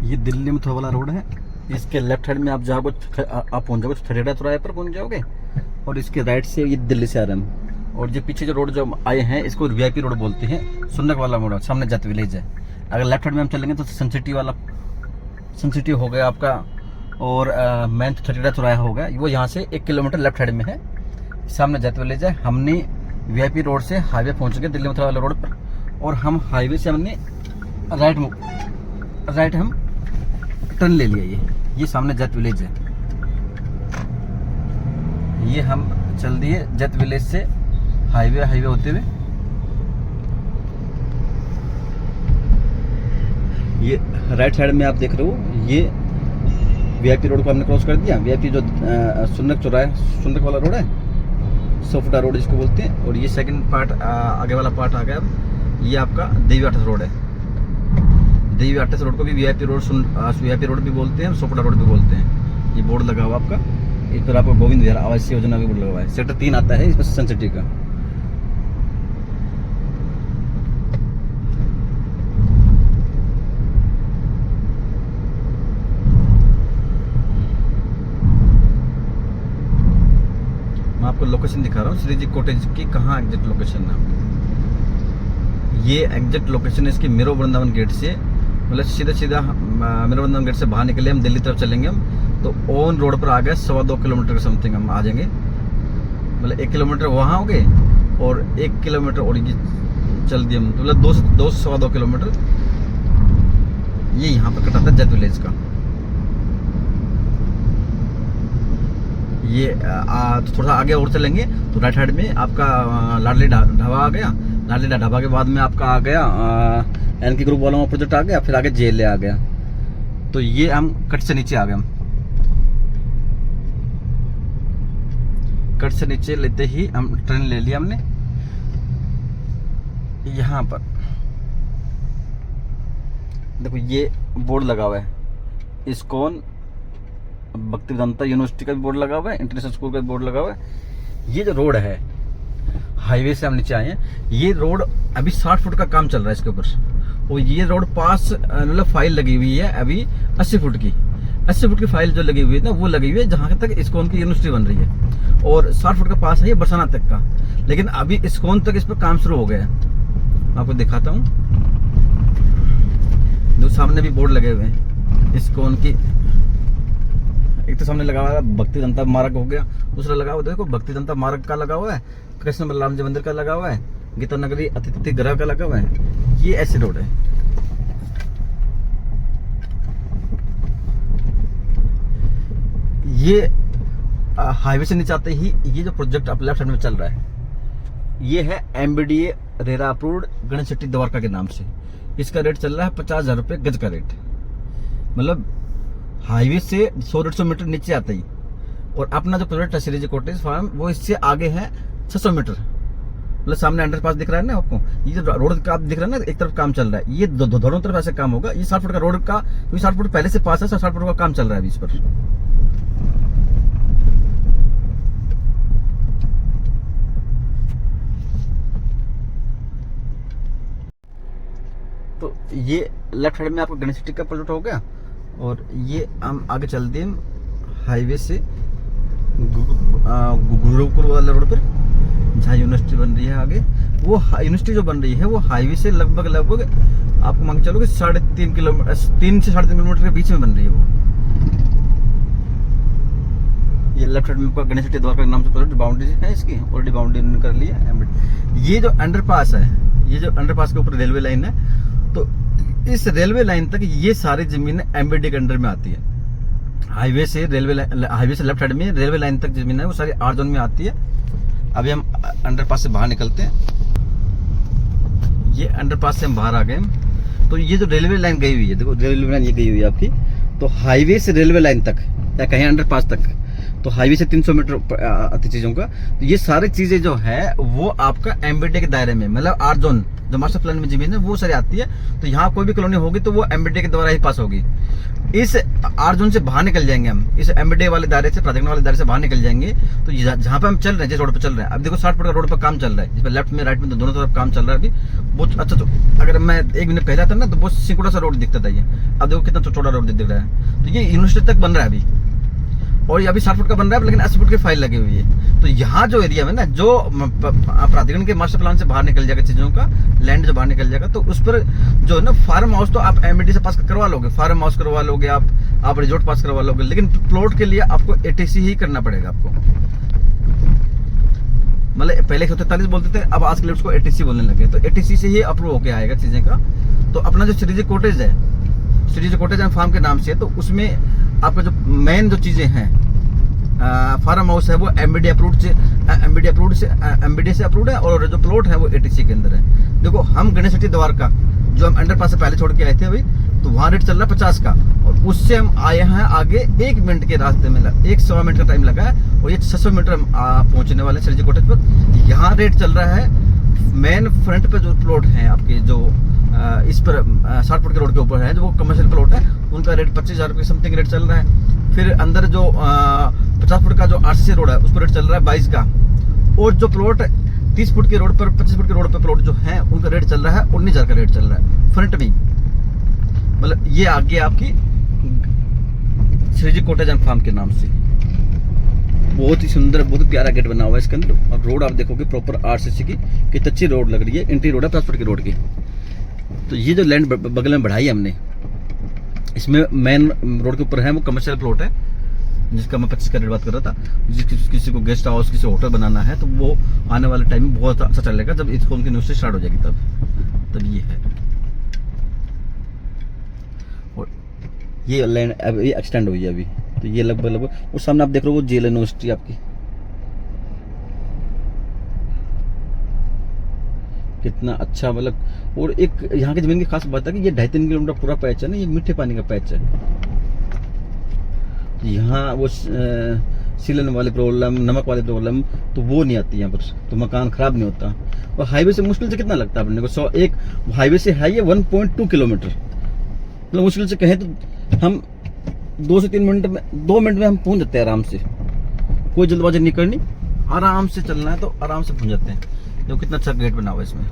ये दिल्ली में वाला रोड है। इसके लेफ्ट साइड में आप जाओगे, आप पहुंच जाओगे थरेड़ा चौराहे पर पहुंच जाओगे, और इसके राइट से ये दिल्ली से आ रहे हैं। और जो पीछे जो रोड जो आए हैं इसको वीआईपी रोड बोलते हैं। सुन्नक वाला मोड़ सामने जाते विलेज है। अगर लेफ्ट साइड में हम चलेंगे तो सनसिटी वाला, सनसिटी हो गया आपका, और मेन थरेड़ा चौराहा हो गया। वो यहाँ से 1 किलोमीटर लेफ्ट साइड में है, सामने जाते विलेज है। हमने वीआईपी रोड से हाईवे पहुँच गए दिल्ली मथुरा वाला रोड पर, और हम हाईवे से हमने राइट हम टर्न ले लिया। ये सामने जत विलेज है। ये हम चल दिए जत विलेज से हाईवे होते हुए। ये राइट साइड में आप देख रहे हो, ये वीआईपी रोड को हमने क्रॉस कर दिया। वीआईपी जो सुन्नक चौराहा, सुन्नक वाला रोड है, सोफडा रोड जिसको बोलते हैं। और ये सेकंड पार्ट, आगे वाला पार्ट आ गया। ये आपका देवी आठस रोड है। देवी आठस रोड को भी वीआईपी रोड भी बोलते हैं, सोफडा रोड भी बोलते हैं। ये बोर्ड लगा हुआ आपका, इस पर आपको गोविंद विहार आवास योजना भी बोर्ड लगा हुआ है। सेक्टर 3 आता है इसमें सन सिटी का। मैं आपको लोकेशन दिखा रहा हूँ श्री जी कॉटेज की, कहाँ एग्जैक्ट लोकेशन है आपकी। ये एग्जैक्ट लोकेशन है इसकी मीरो वृंदावन गेट से, मतलब सीधा मीरो वृंदावन गेट से बाहर निकले हम दिल्ली तरफ चलेंगे हम, तो ऑन रोड पर आ गए 2.25 किलोमीटर के समथिंग हम आ जाएंगे। मतलब 1 किलोमीटर वहाँ हो गए, और 1 किलोमीटर और ये चल दिए हम, तो मतलब 2 से 2.25 किलोमीटर ये यहाँ पर कटाता है जत विलेज का। ये तो थोड़ा आगे और चलेंगे तो राइट साइड में आपका लाडली ढाबा आ गया। लाडली ढाबा के बाद में आपका आ गया एनके ग्रुप वालों का प्रोजेक्ट आ गया, फिर आगे जेल आ गया। तो ये हम कट से नीचे आ गए। हम कट से नीचे लेते ही हम ट्रेन ले लिया हमने। यहाँ पर देखो ये बोर्ड लगा हुआ है, इस्कॉन भक्तिवेदांता यूनिवर्सिटी का भी बोर्ड लगा हुआ है, इंटरनेशनल स्कूल का भी बोर्ड लगा हुआ है। ये जो रोड है, हाईवे से हम नीचे आए हैं। ये रोड अभी 60 फुट का काम चल रहा है इसके ऊपर, और ये रोड पास मतलब फाइल लगी हुई है अभी 80 फुट की। 80 फुट की फाइल जो लगी हुई है ना, वो लगी हुई है जहाँ तक इस्कॉन की यूनिवर्सिटी बन रही है, और 60 फुट का पास है ये बरसाना तक का। लेकिन अभी इस्कॉन तक इस पर काम शुरू हो गया है। आपको दिखाता हूँ, जो सामने भी बोर्ड लगे हुए हैं इस्कॉन की। एक तो सामने लगा हुआ है भक्ति जनता मार्ग हो गया, दूसरा लगा हुआ देखो भक्ति जनता मार्ग का लगा हुआ है, कृष्ण बलराम जी मंदिर का लगा हुआ है, गीता नगरी अतिथि गृह का लगा हुआ है। ये ऐसे रोड है। ये हाईवे से नीचे आते ही ये जो प्रोजेक्ट अब लेफ्ट साइड में चल रहा है, ये है MBDA RERA approved Ganesh Shetty Dwarka के नाम से। इसका रेट चल रहा है 50,000 रुपये गज का रेट। मतलब हाईवे से 100-150 मीटर नीचे आता ही। और अपना जो प्रोजेक्ट है श्री जी कॉटेज फार्म, वो इससे आगे है 600 मीटर। मतलब सामने अंडरपास दिख रहा है ना आपको, ये जो रोड का दिख रहा है ना, एक तरफ काम चल रहा है, ये दोनों तरफ ऐसे काम होगा। ये 60 फुट का रोड का, 60 फुट पहले से पास है, 60 फुट का काम चल रहा है अभी इस पर। तो ये लेफ्ट साइड में आपको गणेश सिटी का प्रोजेक्ट हो गया, और ये हम आगे चल दिए हाईवे से गुरुकुल वाला रोड पर, जहाँ यूनिवर्सिटी बन रही है आगे। वो यूनिवर्सिटी जो बन रही है वो हाईवे से लगभग आपको मान के चलो कि 3.5 किलोमीटर, 3 से 3.5 किलोमीटर के बीच में बन रही है वो। ये लेफ्ट साइड में गणेश सिटी द्वारका के नाम से प्रोजेक्ट बाउंड्री है इसकी, ऑलरेडी बाउंड्री कर ली है। ये जो अंडरपास है, ये जो अंडरपास के ऊपर रेलवे लाइन है, तो इस रेलवे लाइन तक ये सारी जमीन MBDA के अंडर में आती है। हाईवे से लेफ्ट साइड में रेलवे लाइन तक जमीन है, वो सारी R जोन में आती है। अभी हम अंडरपास से बाहर निकलते हैं। ये अंडरपास से हम बाहर आ गए। तो ये जो रेलवे लाइन गई हुई है, देखो रेलवे लाइन ये गई हुई है आपकी, तो हाईवे से रेलवे लाइन तक या कहीं अंडरपास तक, तो हाईवे से 300 मीटर आती चीज़ों का। तो ये सारी चीज़ें जो है वो आपका एमबीडीए के दायरे में, मतलब आर जोन जो मास्टर प्लान में जमीन है वो सारी आती है। तो यहाँ कोई भी कॉलोनी होगी तो वो एमबीडीए के द्वारा ही पास होगी। इस आर जोन से बाहर निकल जाएंगे हम, इस एमबीडीए वाले दायरे से, प्राधिकरण वाले दायरे से बाहर निकल जाएंगे। तो जहाँ पे हम चल रहे हैं, जिस रोड पे चल रहे हैं, अब देखो 60 फुट का रोड पर काम चल रहा है, जिसमें लेफ्ट में राइट में तो दोनों तरफ काम चल रहा है अभी बहुत अच्छा। तो अगर मैं 1 मिनट पहले आता ना तो बहुत सिकुड़ा सा रोड दिखता था ये, अब देखो कितना चौड़ा रोड दिख रहा है। तो ये यूनिवर्सिटी तक बन रहा है अभी, और ये अभी 60 फुट का बन रहा है, लेकिन 80 फुट की फाइल लगी हुई है। तो यहाँ जो एरिया में ना, जो प्राधिकरण के मास्टर प्लान से बाहर निकल जाएगा चीजों का, लैंड जो बाहर निकल जाएगा, तो उस पर जो है ना फार्म हाउस तो आप एमबीडी से पास करवा लोगे, फार्म हाउस करवा लोगे, आप रिजॉर्ट पास करवा लोगे, लेकिन प्लॉट के लिए आपको एटीसी ही करना पड़ेगा आपको। मतलब पहले 143 बोलते थे, अब आज के लिए उसको एटीसी बोलने लगे। तो एटीसी से ही अप्रूव होके आएगा चीजें का। तो अपना जो श्रीजी कॉटेज है, श्रीजी कॉटेज एंड फार्म के नाम से है, तो उसमें आपका जो मेन जो चीजें हैं, फार्म हाउस है वो एमबीडी अप्रूव्ड से अप्रूव्ड है, और जो प्लॉट है वो एटीसी के अंदर है। देखो हम गणेश सिटी द्वारका जो हम अंडरपास से पहले छोड़ के आए थे अभी, तो वहाँ रेट चल रहा है 50 का, और उससे हम आए हैं आगे 1 मिनट के रास्ते में, 1-1.25 मिनट का टाइम लगा है, और ये 600 मीटर हम पहुंचने वाले हैं श्रीजी कॉटेज पर। यहाँ रेट चल रहा है मेन फ्रंट पे जो प्लॉट है आपके, जो इस पर 60 फुट के रोड के ऊपर है, जो वो कमर्शियल प्लॉट है, उनका रेट 25,000 रुपये समथिंग रेट चल रहा है। फिर अंदर जो 50 फुट का जो आरसीसी रोड है उस पर रेट चल रहा है 22 का, और जो प्लॉट 30 फुट के रोड पर, 25 फुट के रोड पर प्लॉट जो है उनका रेट चल रहा है 19,000 का रेट चल रहा है फ्रंट में। मतलब ये आगे आपकी श्रीजी कॉटेज एंड फार्म के नाम से बहुत ही सुंदर, बहुत ही प्यारा गेट बना हुआ है इसके अंदर। और रोड आप देखोगे प्रॉपर आरसीसी की कितनी अच्छी रोड लग रही है, एंट्री रोड है 50 फुट की रोड की। तो ये जो लैंड बगल में बढ़ाई है हमने, इसमें मेन रोड के ऊपर है वो कमर्शियल प्लॉट है, जिसका मैं 25 का रेट बात कर रहा था। किसी को गेस्ट हाउस, किसी होटल बनाना है, तो वो आने वाले टाइम में बहुत अच्छा चलेगा, जब इसको उनकी न्यूज स्टार्ट हो जाएगी तब ये है। और ये लैंड अभी एक्सटेंड हुई है अभी, तो ये लगभग और सामने आप देख रहे हो वो जेल यूनिवर्सिटी आपकी, कितना अच्छा। मतलब और एक यहाँ की जमीन की खास बात है कि ये 2.5-3 किलोमीटर पूरा पैच है ना, ये मीठे पानी का पैच है। यहाँ वो सीलन वाली प्रॉब्लम, नमक वाली प्रॉब्लम तो वो नहीं आती यहाँ पर, तो मकान खराब नहीं होता। और हाईवे से मुश्किल से कितना लगता है अपने को, एक हाईवे से है ये 1.2 किलोमीटर, मतलब मुश्किल से कहें तो हम 2 से 3 मिनट में, 2 मिनट में हम पहुंच जाते हैं आराम से। कोई जल्दबाजी नहीं करनी, आराम से चलना है तो आराम से पहुंच जाते हैं। देखो कितना अच्छा गेट बना हुआ है इसमें,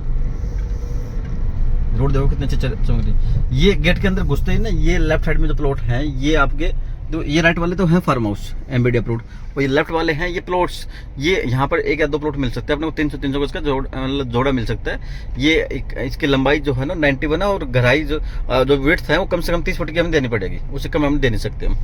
रोड देखो कितने अच्छे चमक रही। ये गेट के अंदर घुसते ही ना, ये लेफ्ट साइड में जो प्लॉट हैं ये आपके, तो ये राइट वाले तो हैं फार्म हाउस एमबीडी अप्रूव्ड, और ये लेफ्ट वाले हैं ये प्लॉट्स। ये यहाँ पर 1 या 2 प्लॉट मिल सकते हैं अपने को, 300 गज का जोड़ा मिल सकता है। ये इसकी लंबाई जो है ना 91 है, और गहराई जो विड्थ है वो कम से कम 30 फुट की हमें देनी पड़ेगी, उससे कम हम दे नहीं सकते हम।